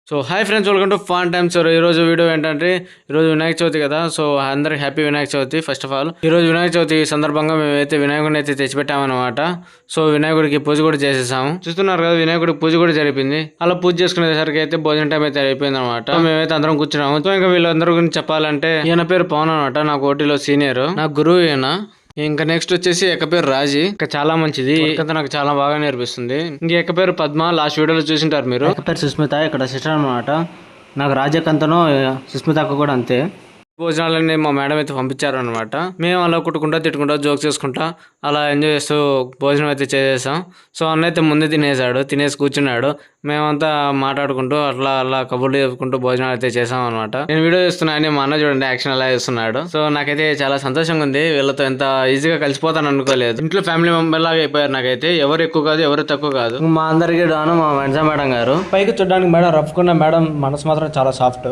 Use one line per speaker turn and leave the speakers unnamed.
So hi friends, welcome to fun time. So ఈరోజు video ఏంటంటే, ఈరోజు వినాయక చవితి కదా. సో అందరికి happy Vinayaka Chavithi. First of all ఈరోజు వినాయక చవితి సందర్భంగా మేమైతే వినాయకుడిని అయితే తెచ్చిపెట్టామన్నమాట. సో వినాయకుడికి పూజ కూడా చేసేసాము. చూస్తున్నారు కదా, వినాయకుడికి పూజ కూడా జరిపింది. అలా పూజ చేసుకునేసరికి అయితే భోజనం టైం అయితే అయిపోయింది అనమాట. మేమైతే అందరం కూర్చున్నాము. సో ఇంకా వీళ్ళందరూ గురించి చెప్పాలంటే, ఈయన పేరు పవన్ అనమాట, నాకు ఓటీలో సీనియర్, నా గురువు ఈయన. ఇంకా నెక్స్ట్ వచ్చేసి ఎక్క పేరు రాజీ, ఇంకా చాలా మంచిది, నాకు చాలా బాగా నేర్పిస్తుంది. ఇంక ఎక్క పేరు పద్మ, లాస్ట్ వీడియోలో చూసింటారు మీరు. ఎక్క పేరు సుస్మిత, ఇక్కడ సిస్టర్ అనమాట. నాకు రాజకంతను సుస్మిత అక్క కూడా అంతే. భోజనాలన్నీ మా మేడం అయితే పంపించారు అనమాట. మేము అలా కుట్టుకుంటా తిట్టుకుంటా జోక్స్ చేసుకుంటా అలా ఎంజాయ్ చేస్తూ భోజనం అయితే చేసేసాం. సో అన్న అయితే ముందే తినేసాడు, తినేసి కూర్చున్నాడు. మేమంతా మాట్లాడుకుంటూ అట్లా అలా కబుర్లు చెప్పుకుంటూ భోజనాలు అయితే చేసాం అనమాట. నేను వీడియో చేస్తున్నా అని మా అన్న చూడండి యాక్షన్ అలా చేస్తున్నాడు. సో నాకైతే చాలా సంతోషంగా ఉంది. వీళ్ళతో ఎంత ఈజీగా కలిసిపోతాను అనుకోలేదు. ఇంట్లో ఫ్యామిలీ మెంబర్ లాగా అయిపోయారు. నాకైతే ఎవరు ఎక్కువ కాదు, ఎవరు తక్కువ కాదు. మా అందరికీ డాను మా వెంజా మేడం గారు. పైకి చూడడానికి మేడం రఫ్కున్న మేడం, మనసు మాత్రం చాలా సాఫ్ట్.